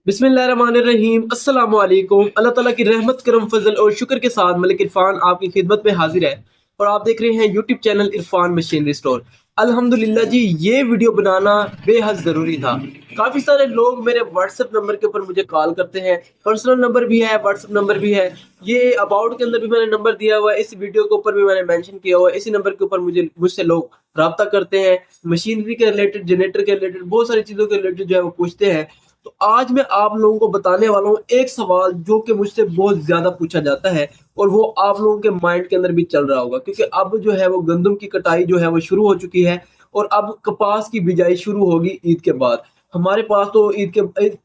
बिस्मिल्लाहिर्रहमानिर्रहीम अस्सलाम वालेकुम। अल्लाह ताला की रहमत करम फजल और शुक्र के साथ मलिक इरफान आपकी खिदमत में हाजिर है और आप देख रहे हैं YouTube channel Irfan machinery store. अल्हम्दुलिल्लाह जी, ये वीडियो बनाना बेहद ज़रूरी था। काफ़ी सारे लोग मेरे व्हाट्सएप नंबर के ऊपर मुझे कॉल करते हैं, पर्सनल नंबर भी है, व्हाट्सएप नंबर भी है, ये अबाउट के अंदर भी मैंने नंबर दिया हुआ है, इस वीडियो के ऊपर भी मैंने मेंशन किया हुआ है। इसी नंबर के ऊपर मुझसे लोग रब्ता करते हैं, मशीनरी के रिलेटेड, जनरेटर के रिलेटेड, बहुत सारी चीज़ों के रिलेटेड जो है वो पूछते हैं। तो आज मैं आप लोगों को बताने वाला हूँ एक सवाल जो कि मुझसे बहुत ज्यादा पूछा जाता है और वो आप लोगों के माइंड के अंदर भी चल रहा होगा, क्योंकि अब जो है वो गंदम की कटाई जो है वो शुरू हो चुकी है और अब कपास की बिजाई शुरू होगी ईद के बाद। हमारे पास तो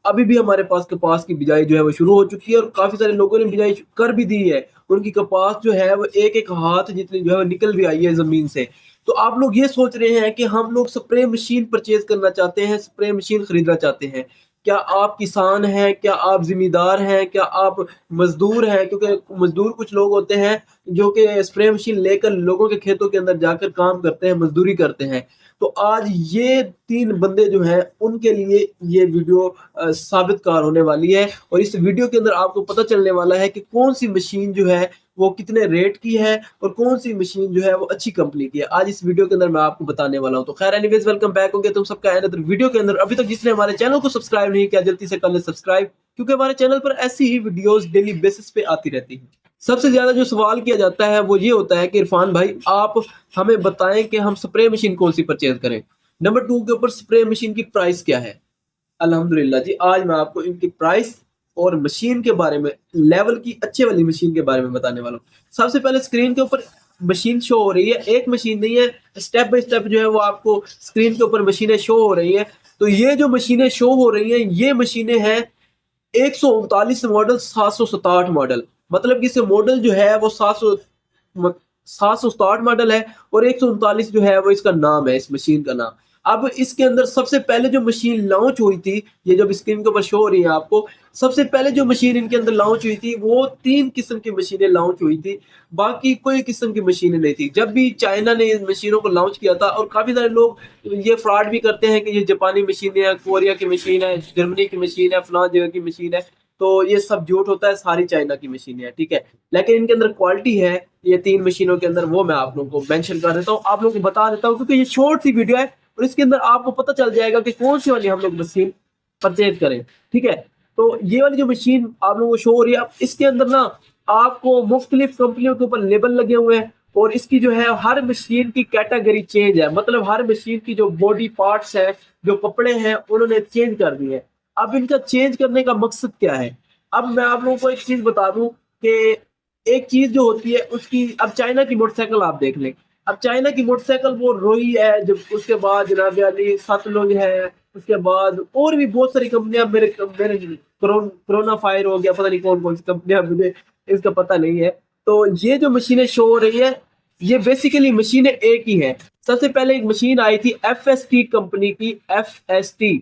अभी भी हमारे पास कपास की बिजाई जो है वो शुरू हो चुकी है और काफी सारे लोगों ने बिजाई कर भी दी है। उनकी कपास जो है वो एक एक हाथ जितनी जो है वो निकल भी आई है जमीन से। तो आप लोग ये सोच रहे हैं कि हम लोग स्प्रे मशीन परचेज करना चाहते हैं, स्प्रे मशीन खरीदना चाहते हैं। क्या आप किसान हैं, क्या आप जिम्मेदार हैं, क्या आप मजदूर हैं? क्योंकि मजदूर कुछ लोग होते हैं जो कि स्प्रे मशीन लेकर लोगों के खेतों के अंदर जाकर काम करते हैं, मजदूरी करते हैं। तो आज ये तीन बंदे जो हैं उनके लिए ये वीडियो साबितकार होने वाली है और इस वीडियो के अंदर आपको पता चलने वाला है कि कौन सी मशीन जो है वो कितने रेट की है और कौन सी मशीन जो है वो अच्छी कंपनी की है। आज इस वीडियो के अंदर मैं आपको बताने वाला हूं। तो खैर एनीवेज, वेलकम बैक हो गया तुम सबका अनदर वीडियो के अंदर। अभी तक जिसने हमारे चैनल को सब्सक्राइब नहीं किया जल्दी से कर ले सब्सक्राइब, क्योंकि हमारे चैनल पर ऐसी ही वीडियोस डेली बेसिस पे आती रहती है। सबसे ज्यादा जो सवाल किया जाता है वो ये होता है कि इरफान भाई आप हमें बताएं कि हम स्प्रे मशीन कौन सी परचेज करें। नंबर टू के ऊपर स्प्रे मशीन की प्राइस क्या है। अल्हम्दुलिल्लाह जी, आज मैं आपको इनकी प्राइस और मशीन के बारे में, लेवल की अच्छे वाली मशीन के बारे में बताने वाला हूँ। सबसे पहले स्क्रीन के ऊपर मशीन शो हो रही है, एक मशीन नहीं है, स्टेप बाय स्टेप जो है वो आपको स्क्रीन के ऊपर मशीनें शो हो रही हैं। तो ये जो मशीनें शो हो रही हैं ये मशीनें हैं 139 मॉडल, 767 मॉडल। मतलब कि इसे मॉडल जो है वो 767 मॉडल है और 139 जो है वो इसका नाम है, इस मशीन का नाम। अब इसके अंदर सबसे पहले जो मशीन लॉन्च हुई थी, ये जब स्क्रीन के ऊपर शो हो रही है आपको, सबसे पहले जो मशीन इनके अंदर लॉन्च हुई थी वो 3 किस्म की मशीनें लॉन्च हुई थी, बाकी कोई किस्म की मशीनें नहीं थी। जब भी चाइना ने इन मशीनों को लॉन्च किया था, और काफी सारे लोग ये फ्रॉड भी करते हैं कि ये जापानी मशीनें हैं, कोरिया की मशीन है, जर्मनी की मशीन है, फलां जगह की मशीन है। तो ये सब झूठ होता है, सारी चाइना की मशीनें हैं, ठीक है। लेकिन इनके अंदर क्वालिटी है ये 3 मशीनों के अंदर, वो मैं आप लोगों को मेंशन कर देता हूँ, आप लोगों को बता देता हूँ, क्योंकि ये शॉर्ट सी वीडियो है और इसके अंदर आपको पता चल जाएगा कि कौन सी वाली हम लोग मशीन परचेज करें, ठीक है। तो ये वाली जो मशीन आप लोगों को शो हो रही है, अब इसके अंदर ना आपको मुख्तलिफ कंपनियों के ऊपर लेबल लगे हुए हैं और इसकी जो है हर मशीन की कैटेगरी चेंज है। मतलब हर मशीन की जो बॉडी पार्ट्स है, जो कपड़े हैं, उन्होंने चेंज कर दिए हैं। अब इनका चेंज करने का मकसद क्या है? अब मैं आप लोगों को एक चीज बता दूं कि एक चीज जो होती है उसकी, अब चाइना की मोटरसाइकिल आप देख लें। अब चाइना की मोटरसाइकिल वो रोई है, जब उसके बाद जनाब अली सतलुज है, उसके बाद और भी बहुत सारी कंपनियां, मेरे मेरे कोरोना फायर हो गया, पता नहीं कौन कौन सी कंपनियां, मुझे इसका पता नहीं है। तो ये जो मशीनें शो हो रही है ये बेसिकली मशीनें एक ही है। सबसे पहले एक मशीन आई थी FST कंपनी की, FST।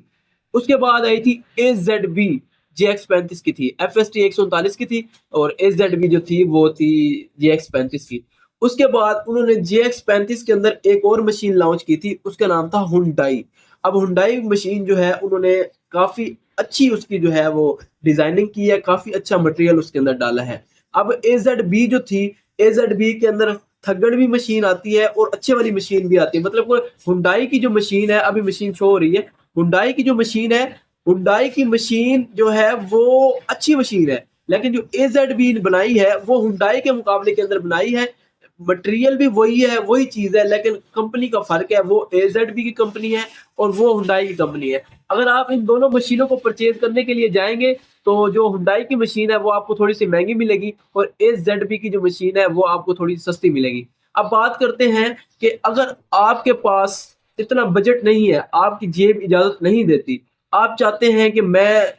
उसके बाद आई थी AZB, JX35 की थी। FST 139 की थी और AZB जो थी वो थी JX35 की। उसके बाद उन्होंने JX35 के अंदर एक और मशीन लॉन्च की थी, उसका नाम था हुंडई। अब हुंडई मशीन जो है उन्होंने काफी अच्छी उसकी जो है वो डिजाइनिंग की है, काफी अच्छा मटेरियल उसके अंदर डाला है। अब AZB जो थी, AZB के अंदर थगड़ भी मशीन आती है और अच्छे वाली मशीन भी आती है। मतलब हुंडई की जो मशीन है, अभी मशीन शो हो रही है, हुंडई की जो मशीन है, हुंडई की मशीन जो है वो अच्छी मशीन है। लेकिन जो AZB बनाई है वो हुंडई के मुकाबले के अंदर बनाई है, मटेरियल भी वही है, वही चीज है, लेकिन कंपनी का फर्क है। वो AZB की कंपनी है और वो हुंडई की कंपनी है। अगर आप इन दोनों मशीनों को परचेज करने के लिए जाएंगे तो जो हुंडई की मशीन है वो आपको थोड़ी सी महंगी मिलेगी और AZB की जो मशीन है वो आपको थोड़ी सी सस्ती मिलेगी। अब बात करते हैं कि अगर आपके पास इतना बजट नहीं है, आपकी जेब इजाजत नहीं देती, आप चाहते हैं कि मैं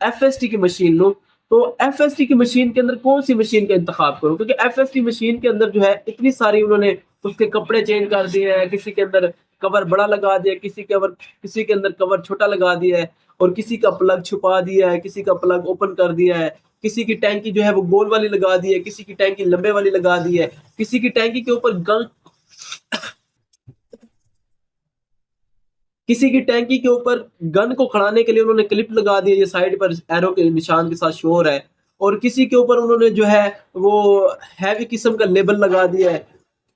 FST की मशीन लूं, तो FST की मशीन के अंदर कौन सी मशीन का इंतखाब करूं? क्योंकि FST मशीन के अंदर जो है इतनी सारी उन्होंने उसके कपड़े चेंज कर दिए हैं, किसी के अंदर कवर बड़ा लगा दिया, किसी के अंदर कवर छोटा लगा दिया है, और किसी का प्लग छुपा दिया है, किसी का प्लग ओपन कर दिया है, किसी की टैंकी जो है वो गोल वाली लगा दी है, किसी की टैंकी लंबे वाली लगा दी है, किसी की टैंकी के ऊपर गल किसी की टैंकी के ऊपर गन को खड़ाने के लिए उन्होंने क्लिप लगा दी है, ये साइड पर एरो के निशान के साथ शो हो रहा है। और किसी के ऊपर उन्होंने जो है वो हैवी किस्म का लेबल लगा दिया है,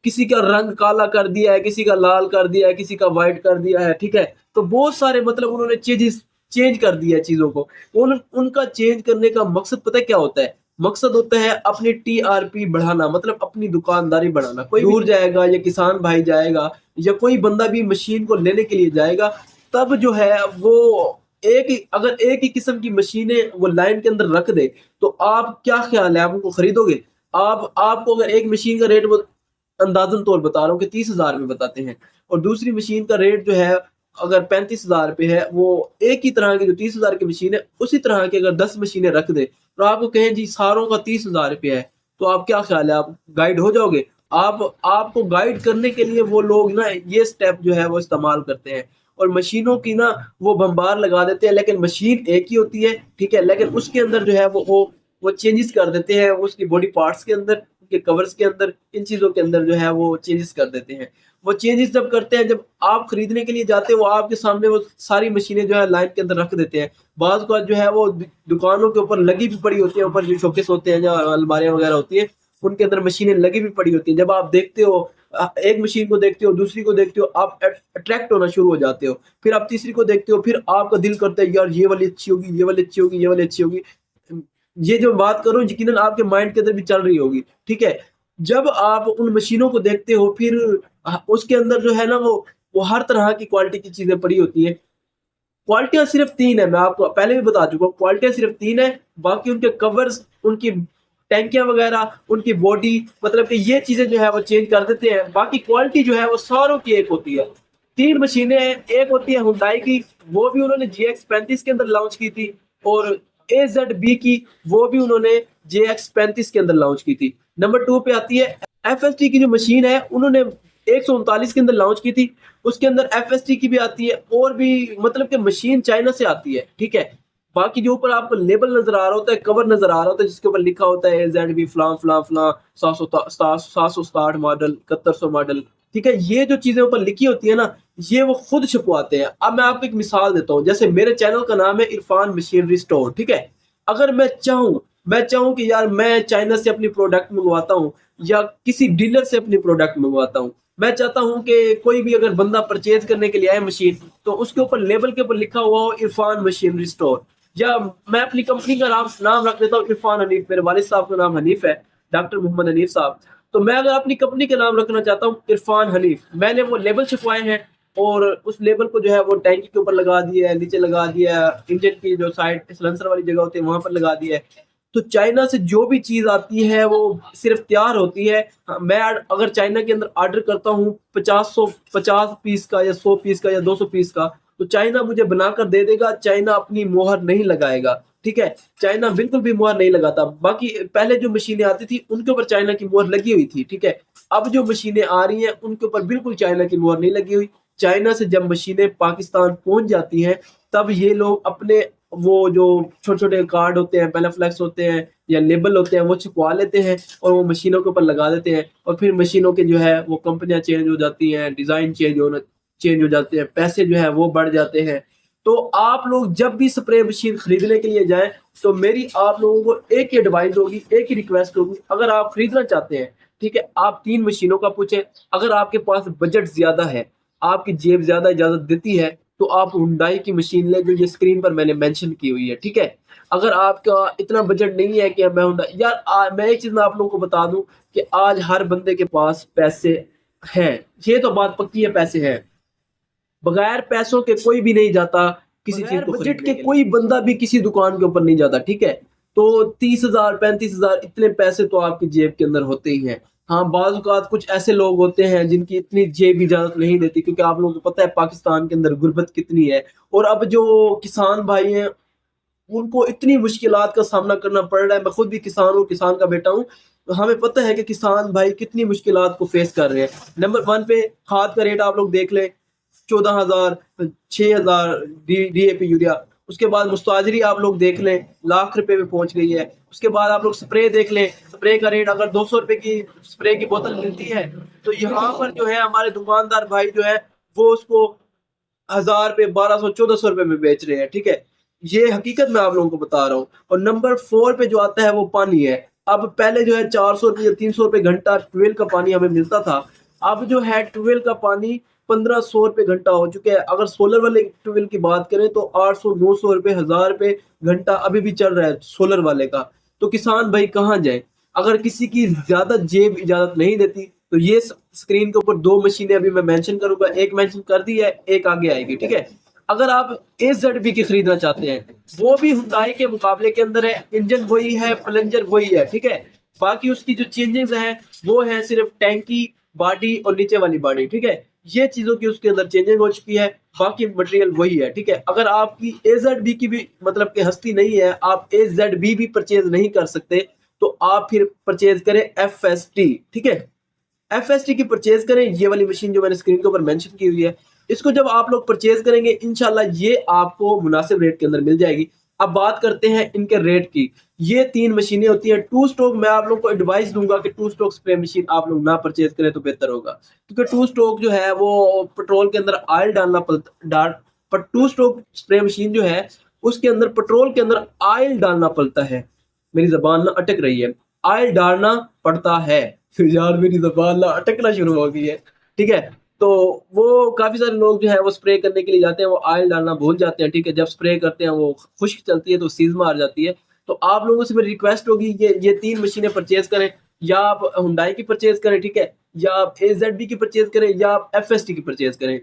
किसी का रंग काला कर दिया है, किसी का लाल कर दिया है, किसी का वाइट कर दिया है, ठीक है। तो बहुत सारे मतलब उन्होंने चेंजेस चेंज कर दिया है चीजों को। उनका चेंज करने का मकसद पता है क्या होता है? मकसद होता है अपनी टीआरपी बढ़ाना, मतलब अपनी दुकानदारी बढ़ाना। कोई दूर जाएगा या किसान भाई जाएगा या कोई बंदा भी मशीन को लेने के लिए जाएगा, तब जो है वो अगर एक ही किस्म की मशीनें वो लाइन के अंदर रख दे, तो आप क्या ख्याल है, आप उनको खरीदोगे? आप आपको अगर एक मशीन का रेट वो अंदाजन तौर बता रहा हूँ कि 30,000 में बताते हैं, और दूसरी मशीन का रेट जो है अगर 35,000 पे है, वो एक ही तरह की जो 30,000 की मशीन है उसी तरह की अगर 10 मशीनें रख दे, तो आपको कहें जी सारों का 30,000 रुपया है, तो आप क्या ख्याल है, आप गाइड हो जाओगे? आपको गाइड करने के लिए वो लोग ना ये स्टेप जो है वो इस्तेमाल करते हैं, और मशीनों की ना वो भंबार लगा देते हैं, लेकिन मशीन एक ही होती है, ठीक है, लेकिन उसके अंदर जो है वो चेंजेस कर देते हैं, उसकी बॉडी पार्ट्स के अंदर, उनके कवर्स के अंदर, इन चीज़ों के अंदर जो है वो चेंजेस कर देते हैं। वो चेंजेस जब करते हैं, जब आप खरीदने के लिए जाते हो, वो आपके सामने वो सारी मशीनें जो है लाइन के अंदर रख देते हैं। बाज़ का जो है वो दुकानों के ऊपर लगी भी पड़ी होती है, ऊपर जो शोकेस होते हैं, जो अलमारियाँ वगैरह होती है, उनके अंदर मशीनें लगी भी पड़ी होती हैं। जब आप देखते हो, एक मशीन को देखते हो, दूसरी को देखते हो, आप अट्रैक्ट होना शुरू हो जाते हो। फिर आप तीसरी को देखते हो, फिर आपका दिल करता है यार ये वाली अच्छी होगी, ये वाली अच्छी होगी, ये वाली अच्छी होगी। ये जो बात करूं यकीनन आपके माइंड के अंदर भी चल रही होगी, ठीक है। जब आप उन मशीनों को देखते हो, फिर उसके अंदर जो है ना वो हर तरह की क्वालिटी की चीजें पड़ी होती है। क्वालिटियां सिर्फ तीन है, मैं आपको पहले भी बता चुका हूँ, क्वालिटियां सिर्फ तीन है। बाकी उनके कवर्स, उनकी टैंकियां वगैरह, उनकी बॉडी, मतलब कि ये चीजें जो है वो चेंज कर देते हैं। बाकी क्वालिटी जो है वो सारों की एक होती है। तीन मशीनें हैं, एक होती है हुंडई की, वो भी उन्होंने GX35 के अंदर लॉन्च की थी, और AZB की, वो भी उन्होंने JX35 के अंदर लॉन्च की थी। नंबर 2 पे आती है FST की जो मशीन है, उन्होंने 139 के अंदर लॉन्च की थी। उसके अंदर FST की भी आती है, और भी मतलब कि मशीन चाइना से आती है, ठीक है। बाकी जो ऊपर आपको लेबल नजर आ रहा होता है, कवर नजर आ रहा होता है, जिसके ऊपर लिखा होता है AZB फलां फलां फलां 760 मॉडल, 7100 मॉडल, ठीक है। ये जो चीजें ऊपर लिखी होती है ना, ये वो खुद छपवाते हैं। अब मैं आपको एक मिसाल देता हूँ, जैसे मेरे चैनल का नाम है इरफान मशीनरी स्टोर, ठीक है। अगर मैं चाहूँ कि यार मैं चाइना से अपनी प्रोडक्ट मंगवाता हूँ, या किसी डीलर से अपनी प्रोडक्ट मंगवाता हूँ, मैं चाहता हूँ कि कोई भी अगर बंदा परचेज करने के लिए आए मशीन, तो उसके ऊपर लेबल के ऊपर लिखा हुआ हो इरफान मशीनरी स्टोर, या मैं अपनी कंपनी का नाम रख देता हूँ इरफान हनीफ, मेरे वालिद साहब का नाम हनीफ है, डॉक्टर मोहम्मद हनीफ साहब। तो मैं अगर अपनी कंपनी का नाम रखना चाहता हूँ इरफान हनीफ, मैंने वो लेबल छपवाए हैं, और उस लेबल को जो है वो टैंकी के ऊपर लगा दिया है, नीचे लगा दिया है, इंजन की जो साइड सिलेंसर वाली जगह होती है वहां पर लगा दिया है। तो चाइना से जो भी चीज आती है वो सिर्फ तैयार होती है। मैं अगर चाइना के अंदर ऑर्डर करता हूँ 50 पीस का, या 100 पीस का, या 200 पीस का, तो चाइना मुझे बनाकर दे देगा। चाइना अपनी मोहर नहीं लगाएगा, ठीक है। चाइना बिल्कुल भी मोहर नहीं लगाता। बाकी पहले जो मशीनें आती थी उनके ऊपर चाइना की मोहर लगी हुई थी, ठीक है। अब जो मशीनें आ रही हैं उनके ऊपर बिल्कुल चाइना की मोहर नहीं लगी हुई। चाइना से जब मशीनें पाकिस्तान पहुंच जाती हैं, तब ये लोग अपने वो जो छोटे छोटे कार्ड होते हैं, पहले फ्लैक्स होते हैं या लेबल होते हैं, वो छपवा लेते हैं और वो मशीनों के ऊपर लगा देते हैं। और फिर मशीनों के जो है वो कंपनियां चेंज हो जाती हैं, डिजाइन चेंज हो जाते हैं, पैसे जो है वो बढ़ जाते हैं। तो आप लोग जब भी स्प्रे मशीन खरीदने के लिए जाएं, तो मेरी आप लोगों को एक ही एडवाइस होगी, एक ही रिक्वेस्ट होगी, अगर आप खरीदना चाहते हैं, ठीक है, आप 3 मशीनों का पूछें। अगर आपके पास बजट ज्यादा है, आपकी जेब ज्यादा इजाजत देती है, तो आप हुंडई की मशीन लें जो ये स्क्रीन पर मैंने मेंशन की हुई है, ठीक है। अगर आपका इतना बजट नहीं है कि मैं हुंडई, यार मैं एक चीज मैं आप लोगों को बता दूं कि आज हर बंदे के पास पैसे हैं, ये तो बात पक्की है, पैसे हैं। बगैर पैसों के कोई भी नहीं जाता किसी चीज को, बजट के कोई बंदा भी किसी दुकान के ऊपर नहीं जाता, ठीक है। तो 30,000 35,000 इतने पैसे तो आपकी जेब के अंदर होते ही हैं। हाँ, बाज़ औक़ात कुछ ऐसे लोग होते हैं जिनकी इतनी जेब इजाजत नहीं देती, क्योंकि आप लोगों को पता है पाकिस्तान के अंदर गुर्बत कितनी है। और अब जो किसान भाई हैं उनको इतनी मुश्किलात का सामना करना पड़ रहा है। मैं खुद भी किसान हूँ, किसान का बेटा हूँ, तो हमें पता है कि किसान भाई कितनी मुश्किलात को फेस कर रहे हैं। नंबर 1 पे खाद का रेट आप लोग देख लें, 14,000 6,000 DAP यूरिया। उसके बाद मुस्ताजरी आप लोग देख लें, लाख रुपए में पहुंच गई है। उसके बाद आप लोग स्प्रे देख लें, स्प्रे का रेट अगर 200 रुपए की स्प्रे की बोतल मिलती है, तो यहाँ पर जो है हमारे दुकानदार भाई जो है वो उसको 1000 रुपए, 1200, 1400 रुपए में बेच रहे हैं, ठीक है। ये हकीकत मैं आप लोगों को बता रहा हूँ। और नंबर 4 पे जो आता है वो पानी है। अब पहले जो है 400 रुपये या 300 रुपये घंटा ट्यूबवेल का पानी हमें मिलता था। अब जो है ट्यूबवेल का पानी 1500 रुपये घंटा हो चुका है। अगर सोलर वाले ट्यूबवेल की बात करें तो 800, 900 रुपये, 1000 रुपये घंटा अभी भी चल रहा है सोलर वाले का। तो किसान भाई कहाँ जाए? अगर किसी की ज्यादा जेब इजाजत नहीं देती तो ये स्क्रीन के ऊपर 2 मशीनें अभी मैं मेंशन करूंगा, एक मेंशन कर दी है, एक आगे आएगी, ठीक है। अगर आप AZB की खरीदना चाहते हैं, वो भी हुंडई के मुकाबले के अंदर है, इंजन वही है, प्लंजर वही है, ठीक है। बाकी उसकी जो चेंजेस हैं वो है सिर्फ टैंकी, बॉडी और नीचे वाली बॉडी, ठीक है। ये चीजों की उसके अंदर चेंजिंग हो चुकी है, बाकी मटेरियल वही है, ठीक है। अगर आपकी AZB की भी मतलब कि हस्ती नहीं है, आप AZB भी परचेज नहीं कर सकते, तो आप फिर परचेज करें FST, ठीक है। FST की परचेज करें, ये वाली मशीन जो मैंने स्क्रीन के ऊपर मेंशन की हुई है। इसको जब आप लोग परचेज करेंगे इंशाल्लाह ये आपको मुनासिब रेट के अंदर मिल जाएगी। अब बात करते हैं इनके रेट की। ये 3 मशीनें होती हैं 2 स्ट्रोक। मैं आप लोगों को एडवाइस दूंगा कि 2 स्ट्रोक स्प्रे मशीन आप लोग ना परचेज करें तो बेहतर होगा, क्योंकि 2 स्ट्रोक जो है वो पेट्रोल के अंदर ऑयल डालना पड़ता, पर 2 स्ट्रोक स्प्रे मशीन जो है उसके अंदर पेट्रोल के अंदर ऑयल डालना पड़ता है। मेरी जबान ना अटक रही है, ऑयल डालना पड़ता है। यार मेरी जबान ना अटकना शुरू हो गई है, ठीक है। तो वो काफी सारे लोग जो है वो स्प्रे करने के लिए जाते हैं, वो ऑयल डालना भूल जाते हैं, ठीक है। जब स्प्रे करते हैं वो खुश्क चलती है तो सीज मार जाती है। तो आप लोगों से मेरी रिक्वेस्ट होगी ये 3 मशीनें परचेज करें, या आप हुंडई की परचेज करें, ठीक है, या आप AZB की परचेज करें, या आप FST की परचेज करें।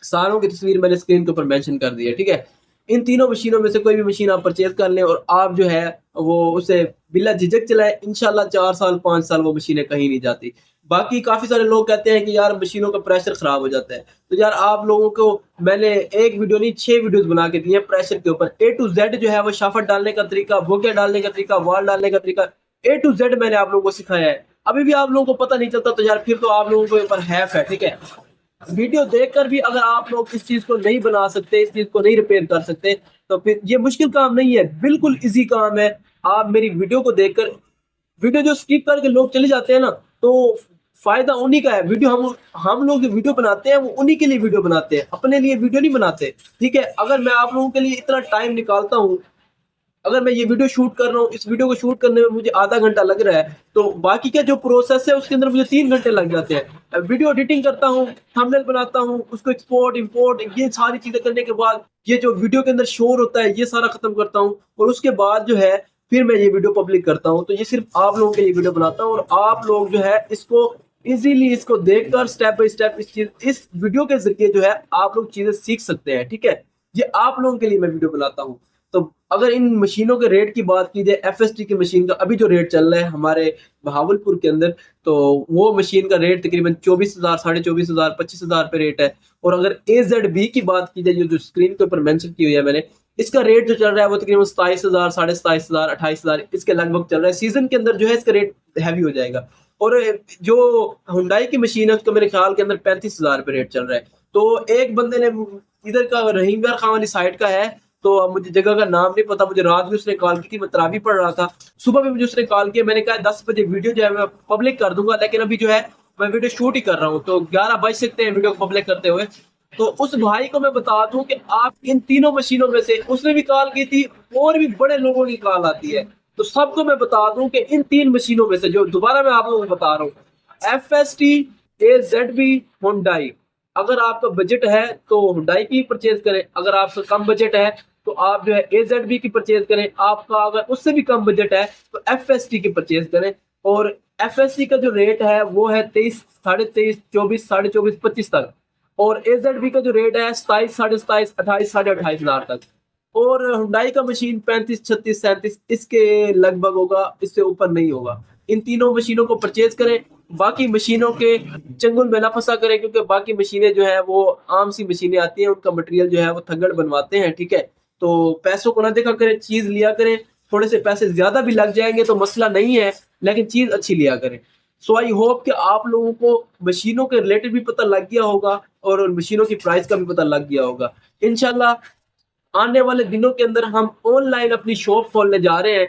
सारों की तस्वीर मैंने स्क्रीन के ऊपर मेंशन कर दी है, ठीक है। इन तीनों मशीनों में से कोई भी मशीन आप परचेज कर लें और आप जो है वो उसे बिला झिझक चलाएं, इंशाल्लाह 4 साल 5 साल वो मशीनें कहीं नहीं जाती। बाकी काफी सारे लोग कहते हैं कि यार मशीनों का प्रेशर खराब हो जाता है, तो यार आप लोगों को मैंने एक वीडियो नहीं 6 वीडियोस बना के दी है प्रेशर के ऊपर। A to Z जो है वो शाफट डालने का तरीका, बोके डालने का तरीका, वाल डालने का तरीका, A to Z मैंने आप लोगों को सिखाया है। अभी भी आप लोगों को पता नहीं चलता तो यार फिर तो आप लोगों के ऊपर हैफ है, ठीक है। वीडियो देखकर भी अगर आप लोग इस चीज को नहीं बना सकते, इस चीज को नहीं रिपेयर कर सकते, तो फिर ये मुश्किल काम नहीं है, बिल्कुल इजी काम है। आप मेरी वीडियो को देखकर, वीडियो जो स्किप करके लोग चले जाते हैं ना, तो फायदा उन्हीं का है। वीडियो हम लोग जो वीडियो बनाते हैं वो उन्हीं के लिए वीडियो बनाते हैं, अपने लिए वीडियो नहीं बनाते, ठीक है। अगर मैं आप लोगों के लिए इतना टाइम निकालता हूँ, अगर मैं ये वीडियो शूट कर रहा हूँ, इस वीडियो को शूट करने में मुझे आधा घंटा लग रहा है, तो बाकी का जो प्रोसेस है उसके अंदर मुझे 3 घंटे लग जाते हैं। वीडियो एडिटिंग करता हूँ, थंबनेल बनाता हूँ, उसको एक्सपोर्ट इंपोर्ट ये सारी चीजें करने के बाद ये जो वीडियो के अंदर शोर होता है ये सारा खत्म करता हूँ, और उसके बाद जो है फिर मैं ये वीडियो पब्लिक करता हूँ। तो ये सिर्फ आप लोगों के लिए वीडियो बनाता हूँ, और आप लोग जो है इसको इजीली इसको देखकर स्टेप बाय स्टेप इस वीडियो के जरिए जो है आप लोग चीजें सीख सकते हैं, ठीक है। ये आप लोगों के लिए मैं वीडियो बनाता हूँ। तो अगर इन मशीनों के रेट की बात की जाए, FST की मशीन का अभी जो रेट चल रहा है हमारे बहावलपुर के अंदर, तो वो मशीन का रेट तकरीबन 24,000, 24,500, 25,000 रुपये रेट है। और अगर AZB की बात की जाए, जो स्क्रीन के ऊपर मेंशन की हुई है मैंने, इसका रेट जो चल रहा है वो तकरीबन 27,000, 27,500, 28,000 इसके लगभग चल रहा है। सीजन के अंदर जो है इसका रेट हैवी हो जाएगा। और जो हुंडई की मशीन है उसका मेरे ख्याल के अंदर 35,000 रुपये रेट चल रहा है। तो एक बंदे ने इधर का रहीम यार खान वाली साइड का है, तो अब मुझे जगह का नाम नहीं पता, मुझे रात भी उसने कॉल की थी, मैं तरावी पढ़ रहा था, सुबह भी मुझे उसने कॉल किया, मैंने कहा 10 बजे वीडियो जो है मैं पब्लिक कर दूंगा, लेकिन अभी जो है मैं वीडियो शूट ही कर रहा हूँ, तो 11 बज सकते हैं वीडियो को पब्लिक करते हुए। तो उस भाई को मैं बता दूं कि आप इन तीनों मशीनों में से, उसने भी कॉल की थी और भी बड़े लोगों की कॉल आती है, तो सबको मैं बता दूं कि इन 3 मशीनों में से जो दोबारा मैं आप लोगों को बता रहा हूँ, FST, AZB, हुंडई। अगर आपका बजट है तो हुंडई की परचेज करें, अगर आपका कम बजट है तो आप जो है AZB की परचेज करें, आपका अगर उससे भी कम बजट है तो FST की परचेज करें। और FST का जो रेट है वो है 23, 23.5, 24, 24.5, 25 तक, और AZB का जो रेट है 27, 27.5, 28, 28,500 तक। और हुंडई का मशीन 35, 36, 37 इसके लगभग होगा, इससे ऊपर नहीं होगा। इन तीनों मशीनों को परचेज करें, बाकी मशीनों के चंगुल में ना फंसा करें, क्योंकि बाकी मशीनें जो है वो आम सी मशीनें आती हैं, उनका मटेरियल जो है वो थगड़ बनवाते हैं, ठीक है। तो पैसों को ना देखा करें, चीज लिया करें, थोड़े से पैसे ज्यादा भी लग जाएंगे तो मसला नहीं है, लेकिन चीज अच्छी लिया करें। सो आई होप कि आप लोगों को मशीनों के रिलेटेड भी पता लग गया होगा और मशीनों की प्राइस का भी पता लग गया होगा। इंशाल्लाह आने वाले दिनों के अंदर हम ऑनलाइन अपनी शॉप खोलने जा रहे हैं,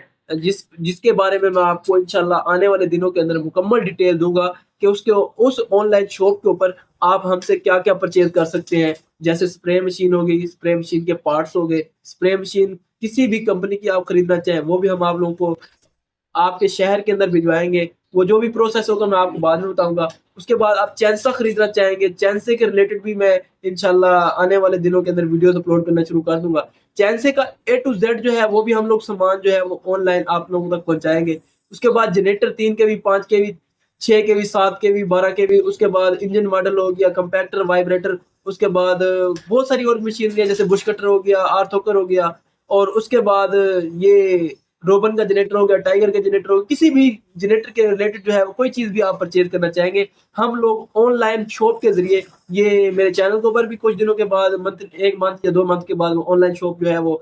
जिसके बारे में मैं आपको इंशाल्लाह आने वाले दिनों के अंदर मुकम्मल डिटेल दूंगा। کہ उस ऑनलाइन शॉप के ऊपर आप हमसे क्या क्या परचेज कर सकते हैं। जैसे स्प्रे मशीन हो गई, स्प्रे मशीन के पार्ट्स हो गए, स्प्रे मशीन किसी भी कंपनी की आप खरीदना चाहें वो भी हम आप लोगों को आपके शहर के अंदर भिजवाएंगे। वो जो भी प्रोसेस होगा मैं आपको बाद में बताऊंगा। उसके बाद आप चैनसा खरीदना चाहेंगे, चैनसे के रिलेटेड भी मैं इंशाल्लाह आने वाले दिनों के अंदर वीडियोस अपलोड करना शुरू कर दूंगा। चैनसे का A to Z जो है वो भी हम लोग सामान जो है वो ऑनलाइन आप लोगों तक पहुंचाएंगे। उसके बाद generator 3 kV, 5 kV, 6 kV, 7 kV, 12 kV, उसके बाद इंजन मॉडल हो गया, कंपैक्टर, वाइब्रेटर, उसके बाद बहुत सारी और मशीनरी है जैसे बुश कटर हो गया, आर्थोकर हो गया, और उसके बाद ये रोबन का जनरेटर हो गया, टाइगर का जनरेटर हो गया। किसी भी जनरेटर के रिलेटेड जो है वो कोई चीज़ भी आप परचेज करना चाहेंगे, हम लोग ऑनलाइन शॉप के जरिए, ये मेरे चैनल के ऊपर भी कुछ दिनों के बाद, एक मंथ या 2 मंथ के बाद ऑनलाइन शॉप जो है वो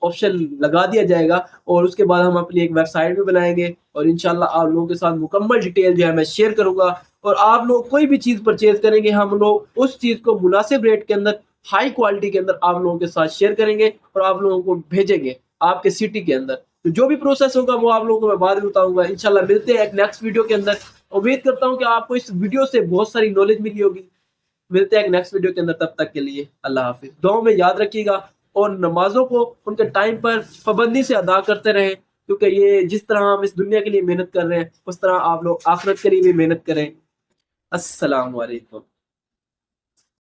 ऑप्शन लगा दिया जाएगा, और उसके बाद हम अपनी एक वेबसाइट भी बनाएंगे, और इंशाल्लाह आप लोगों के साथ मुकम्मल डिटेल जो है मैं शेयर करूंगा। और आप लोग कोई भी चीज़ परचेज करेंगे, हम लोग उस चीज़ को मुनासिब रेट के अंदर, हाई क्वालिटी के अंदर आप लोगों के साथ शेयर करेंगे और आप लोगों को भेजेंगे आपके सिटी के अंदर। तो जो भी प्रोसेस होगा वो आप लोगों को मैं बाद में बताऊंगा। इंशाल्लाह मिलते हैं एक नेक्स्ट वीडियो के अंदर। उम्मीद करता हूँ कि आपको इस वीडियो से बहुत सारी नॉलेज मिली होगी। मिलते हैं एक नेक्स्ट वीडियो के अंदर, तब तक के लिए अल्लाह हाफिज। दुआओं में याद रखिएगा और नमाजों को उनके टाइम पर पाबंदी से अदा करते रहें, क्योंकि ये जिस तरह हम इस दुनिया के लिए मेहनत कर रहे हैं उस तरह आप लोग आखिरत के लिए भी मेहनत करें। अस्सलाम वालेकुम।